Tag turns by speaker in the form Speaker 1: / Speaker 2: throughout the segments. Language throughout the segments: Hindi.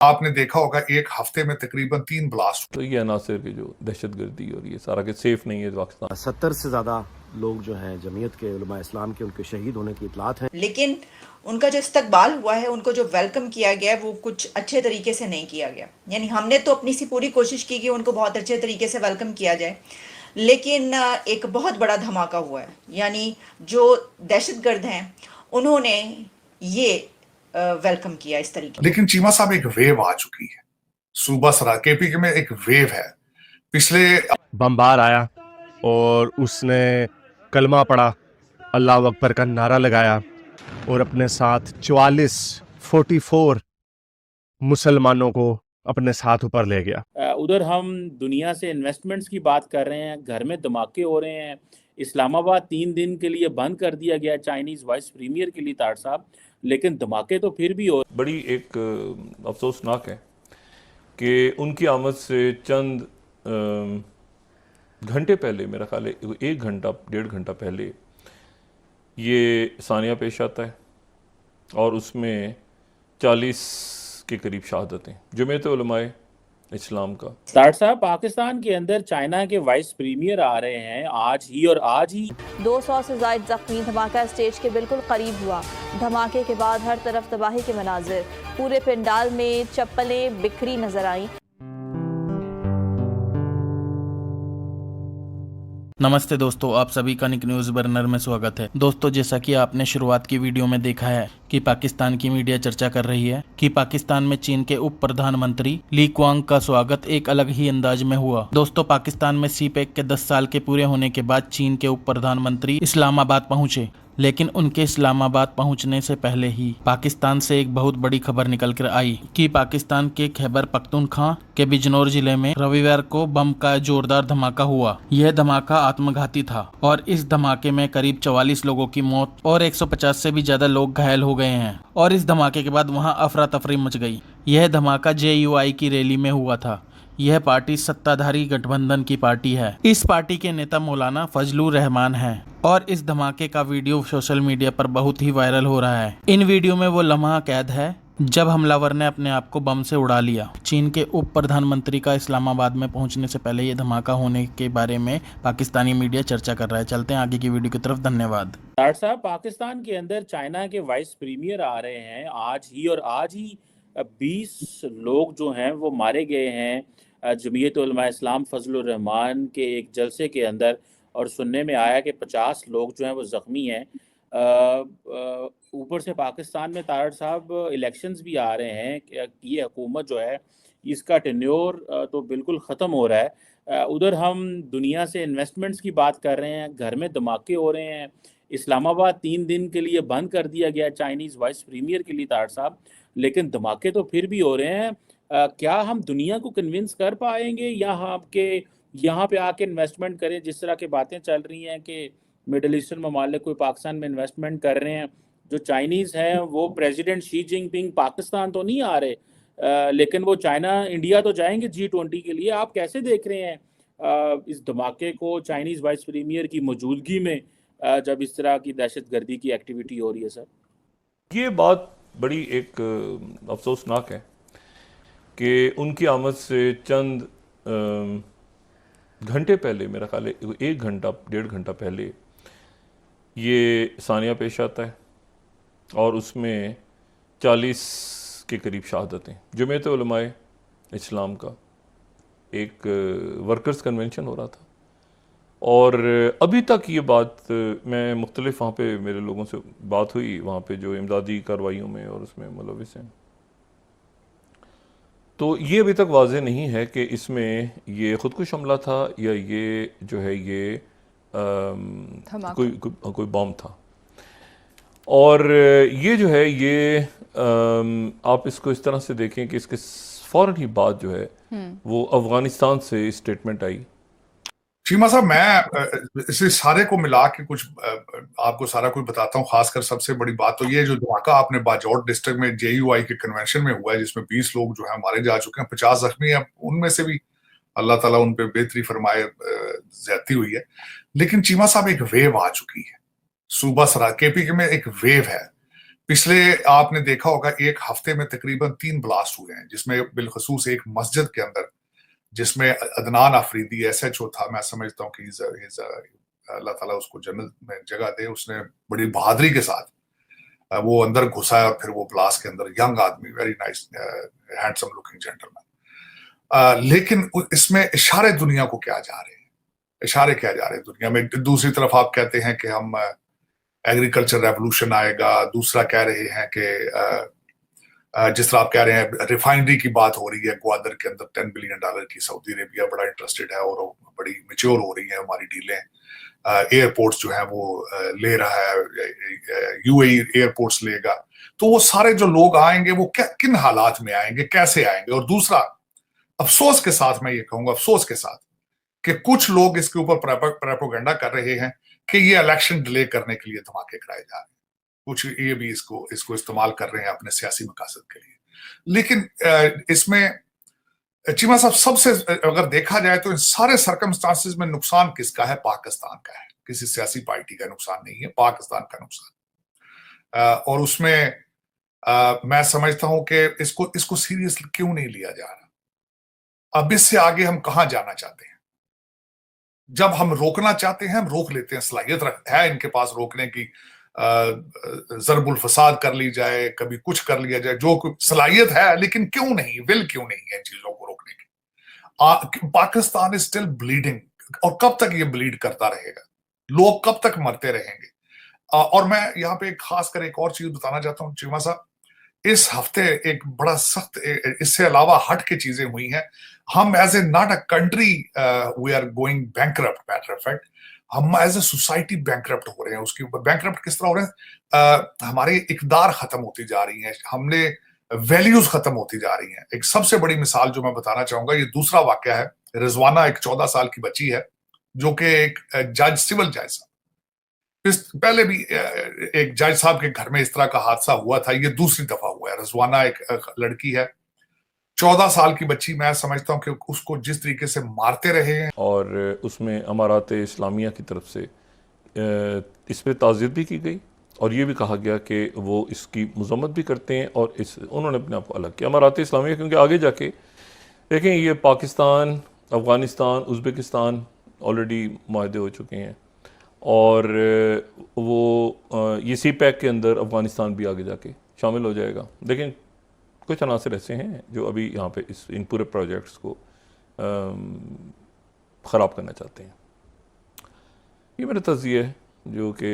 Speaker 1: आपने देखा होगा एक हफ्ते में तकरीबन 3 ब्लास्ट।
Speaker 2: तो ये अनासर की जो दहशतगर्दी और ये सारा के सेफ नहीं है पाकिस्तान।
Speaker 3: 70 से ज़्यादा लोग जो हैं जमीयत के उलमा इस्लाम के उनके शहीद होने की इतलात हैं।
Speaker 4: लेकिन उनका जो इस्तकबाल हुआ है, उनको जो वेलकम किया गया है, वो कुछ अच्छे तरीके से नहीं किया गया। यानी हमने तो अपनी सी पूरी कोशिश की कि उनको बहुत अच्छे तरीके से वेलकम किया जाए, लेकिन एक बहुत बड़ा धमाका हुआ है। यानी जो दहशतगर्द हैं उन्होंने ये वेलकम किया इस तरीके।
Speaker 1: लेकिन चीमा साहब एक वेव आ चुकी है, सूबा सरा केपी में एक वेव है। पिछले
Speaker 5: बमबार आया और उसने कलमा पढ़ा, अल्लाह अकबर का नारा लगाया और अपने साथ 44 मुसलमानों को अपने साथ ऊपर ले गया।
Speaker 6: उधर हम दुनिया से इन्वेस्टमेंट्स की बात कर रहे हैं, घर में धमाके हो रहे हैं। इस्लामाबाद 3 दिन के लिए बंद कर दिया गया चाइनीज़ वाइस प्रीमियर के लिए तार साहब, लेकिन धमाके तो फिर भी हो।
Speaker 2: बड़ी एक अफसोसनाक है कि उनकी आमद से चंद घंटे पहले, मेरा ख्याल है 1 घंटा 1.5 घंटा पहले ये सानिया पेश आता है और उसमें 40 के करीब शहादतें जमीयत उलमाए इस्लाम का।
Speaker 6: तार साहब, पाकिस्तान के अंदर चाइना के वाइस प्रीमियर आ रहे हैं आज ही, और आज ही
Speaker 7: 200 से ज्यादा जख्मी। धमाका स्टेज के बिल्कुल करीब हुआ। धमाके के बाद हर तरफ तबाही के मनाजिर, पूरे पंडाल में चप्पलें बिखरी नजर आईं।
Speaker 8: नमस्ते दोस्तों, आप सभी का निक न्यूज़ बर्नर में स्वागत है। दोस्तों, जैसा कि आपने शुरुआत की वीडियो में देखा है कि पाकिस्तान की मीडिया चर्चा कर रही है कि पाकिस्तान में चीन के उप प्रधानमंत्री ली क्वांग का स्वागत एक अलग ही अंदाज में हुआ। दोस्तों, पाकिस्तान में सीपेक के 10 साल के पूरे होने के बाद चीन के उप प्रधानमंत्री इस्लामाबाद पहुंचे, लेकिन उनके इस्लामाबाद पहुंचने से पहले ही पाकिस्तान से एक बहुत बड़ी खबर निकल कर आई कि पाकिस्तान के खैबर पख्तूनख्वा के बिजनौर जिले में रविवार को बम का जोरदार धमाका हुआ। यह धमाका आत्मघाती था और इस धमाके में करीब 44 लोगों की मौत और 150 से भी ज्यादा लोग घायल हो गए हैं। और इस धमाके के बाद वहां अफरा तफरी मच गई। यह धमाका JUI की रैली में हुआ था। यह पार्टी सत्ताधारी गठबंधन की पार्टी है। इस पार्टी के नेता मौलाना फजलुर रहमान हैं और इस धमाके का वीडियो सोशल मीडिया पर बहुत ही वायरल हो रहा है। इन वीडियो में वो लम्हा कैद है जब हमलावर ने अपने आप को बम से उड़ा लिया। चीन के उप प्रधानमंत्री का इस्लामाबाद में पहुंचने से पहले ये धमाका होने के बारे में पाकिस्तानी मीडिया चर्चा कर रहा है। चलते हैं आगे की वीडियो की तरफ। धन्यवाद।
Speaker 6: तार साहब, पाकिस्तान के अंदर चाइना के वाइस प्रीमियर आ रहे हैं आज ही, और आज ही 20 लोग जो हैं वो मारे गए हैं जमीयत उलमा इस्लाम फजलुर रहमान के एक जलसे के अंदर, और सुनने में आया कि 50 लोग जो हैं वो ज़ख्मी हैं। ऊपर से पाकिस्तान में तारड़ साहब इलेक्शंस भी आ रहे हैं कि ये हुकूमत जो है इसका टेन्योर तो बिल्कुल ख़त्म हो रहा है। उधर हम दुनिया से इन्वेस्टमेंट्स की बात कर रहे हैं, घर में धमाके हो रहे हैं। इस्लामाबाद 3 दिन के लिए बंद कर दिया गया चाइनीज़ वाइस प्रीमियर के लिए तारड़ साहब, लेकिन धमाके तो फिर भी हो रहे हैं। क्या हम दुनिया को कन्विंस कर पाएंगे यहाँ पे आके इन्वेस्टमेंट करें? जिस तरह की बातें चल रही हैं कि मिडल ईस्टर्न ममालिक कोई पाकिस्तान में इन्वेस्टमेंट कर रहे हैं। जो चाइनीज़ हैं वो प्रेसिडेंट शी जिनपिंग पाकिस्तान तो नहीं आ रहे, लेकिन वो चाइना इंडिया तो जाएंगे G20 के लिए। आप कैसे देख रहे हैं इस धमाके को चाइनीज़ वाइस प्रीमियर की मौजूदगी में, जब इस तरह की दहशतगर्दी की एक्टिविटी हो रही है? सर,
Speaker 2: ये बात बड़ी एक अफसोसनाक है कि उनकी आमद से चंद घंटे पहले, मेरा ख्याल है 1 घंटा 1.5 घंटा पहले ये सानिया पेश आता है और उसमें 40 के करीब शहादतें जमीयत उलमाए इस्लाम का एक वर्कर्स कन्वेंशन हो रहा था। और अभी तक ये बात मैं मुख्तलिफ वहाँ पे मेरे लोगों से बात हुई, वहाँ पे जो इमदादी कार्रवाइयों में और उसमें मुलविस हैं, तो ये अभी तक वाज़ेह नहीं है कि इसमें ये खुदकुश हमला था या ये जो है ये कोई बम था। और ये जो है ये आप इसको इस तरह से देखें कि इसके फ़ौरन ही बाद जो है वो अफ़गानिस्तान से स्टेटमेंट आई।
Speaker 1: चीमा साहब, मैं इसे सारे को मिला के कुछ आपको सारा कुछ बताता हूँ। खासकर सबसे बड़ी बात तो ये जो धमाका आपने बाजौट डिस्ट्रिक्ट में JUI के कन्वेंशन में हुआ है, जिसमें 20 लोग जो है मारे जा चुके हैं, 50 जख्मी हैं। उनमें से भी अल्लाह ताला उन पे बेहतरी फरमाए, ज्यादती हुई है। लेकिन चीमा साहब एक वेव आ चुकी है, सूबा सरा केपी में एक वेव है। पिछले आपने देखा होगा एक हफ्ते में तकरीबन 3 ब्लास्ट हुए हैं, जिसमें बिलखसूस एक मस्जिद के अंदर, जिसमें अदनान अफरीदी SHO था। मैं समझता हूँ कि अल्लाह ताला उसको जन्नत में जगह दे। उसने बड़ी बहादुरी के साथ वो अंदर घुसा है और फिर वो ब्लास्ट के अंदर, यंग आदमी, very nice handsome looking gentleman. लेकिन इसमें इशारे दुनिया को क्या जा रहे हैं, इशारे क्या जा रहे हैं दुनिया में। दूसरी तरफ आप कहते हैं कि हम एग्रीकल्चर रेवोल्यूशन आएगा, दूसरा कह रहे हैं कि जिस तरह आप कह रहे हैं रिफाइनरी की बात हो रही है ग्वादर के अंदर, $10 बिलियन की सऊदी अरेबिया बड़ा इंटरेस्टेड है और बड़ी मेच्योर हो रही है हमारी डीलें। एयरपोर्ट्स जो है वो ले रहा है, UAE एयरपोर्ट्स लेगा। तो वो सारे जो लोग आएंगे वो किन हालात में आएंगे, कैसे आएंगे। और दूसरा, अफसोस के साथ मैं ये कहूंगा, अफसोस के साथ, कि कुछ लोग इसके ऊपर प्रोपेगेंडा कर रहे हैं कि ये इलेक्शन डिले करने के लिए धमाके कराए जा रहे हैं। कुछ ये भी इसको इस्तेमाल कर रहे हैं अपने सियासी मकासद के लिए। लेकिन इसमें चीमा साहब, सबसे अगर देखा जाए तो इन सारे सर्कमस्टांसेस में नुकसान किसका है? पाकिस्तान का है। किसी सियासी पार्टी का नुकसान नहीं है, पाकिस्तान का नुकसान। और उसमें मैं समझता हूं कि इसको सीरियस क्यों नहीं लिया जा रहा। अब इससे आगे हम कहां जाना चाहते हैं? जब हम रोकना चाहते हैं हम रोक लेते हैं, सलाहियत है इनके पास रोकने की, ज़रबुल फसाद कर ली जाए, कभी कुछ कर लिया जाए, जो सलाहियत है, लेकिन क्यों नहीं, विल क्यों नहीं है इन चीजों को रोकने की। पाकिस्तान इज स्टिल ब्लीडिंग, और कब तक ये ब्लीड करता रहेगा? लोग कब तक मरते रहेंगे? और मैं यहाँ पे खास कर एक और चीज बताना चाहता हूँ चीमा साहब, इस हफ्ते एक बड़ा सख्त, इससे अलावा हट के चीजें हुई हैं। हम as a not a country we are going bankrupt, matter of fact हम एज ए सोसाइटी बैंकरप्ट हो रहे हैं। उसकी बैंकरप्ट किस तरह हो रहे हैं? हमारी इकदार खत्म होती जा रही है, हमने वैल्यूज खत्म होती जा रही हैं। एक सबसे बड़ी मिसाल जो मैं बताना चाहूंगा, ये दूसरा वाकया है। रिजवाना एक 14 साल की बच्ची है जो कि एक जज, सिविल जज साहब, पहले भी एक जज साहब के घर में इस तरह का हादसा हुआ था, ये दूसरी दफा हुआ है। रिजवाना एक लड़की है, 14 साल की बच्ची। मैं समझता हूं कि उसको जिस तरीके से मारते रहे हैं,
Speaker 2: और उसमें अमारात इस्लामिया की तरफ से इस पर ताज़ियत भी की गई और ये भी कहा गया कि वो इसकी मज़म्मत भी करते हैं और उन्होंने अपने आप को अलग किया अमारात इस्लामिया। क्योंकि आगे जाके देखें, ये पाकिस्तान, अफ़गानिस्तान, उज़्बेकिस्तान ऑलरेडी माहदे हो चुके हैं और वो ये CPEC के अंदर अफ़गानिस्तान भी आगे जाके शामिल हो जाएगा। लेकिन कुछ अनासर ऐसे हैं जो अभी यहाँ पे इन पूरे प्रोजेक्ट्स को ख़राब करना चाहते हैं। ये मेरा तज़िया है जो कि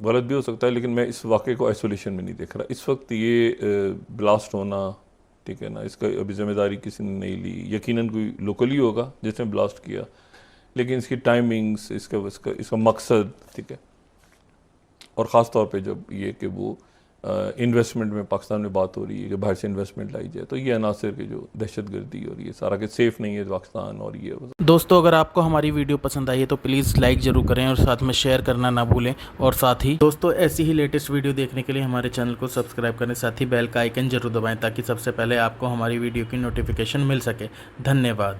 Speaker 2: गलत भी हो सकता है, लेकिन मैं इस वाक़े को आइसोलेशन में नहीं देख रहा। इस वक्त ये ब्लास्ट होना, ठीक है ना, इसका अभी ज़िम्मेदारी किसी ने नहीं ली। यकीनन कोई लोकल ही होगा जिसने ब्लास्ट किया, लेकिन इसकी टाइमिंग्स, इसका मकसद, ठीक है, और ख़ास तौर पे जब ये कि वो इन्वेस्टमेंट में पाकिस्तान में बात हो रही है कि बाहर से इन्वेस्टमेंट लाई जाए, तो ये अनासर की जो दहशतगर्दी और ये सारा के सेफ़ नहीं है पाकिस्तान। और ये
Speaker 8: दोस्तों, अगर आपको हमारी वीडियो पसंद आई है तो प्लीज़ लाइक ज़रूर करें और साथ में शेयर करना ना भूलें। और साथ ही दोस्तों, ऐसी ही लेटेस्ट वीडियो देखने के लिए हमारे चैनल को सब्सक्राइब करें, साथ ही बेल का आइकन जरूर दबाएँ ताकि सबसे पहले आपको हमारी वीडियो की नोटिफिकेशन मिल सके। धन्यवाद।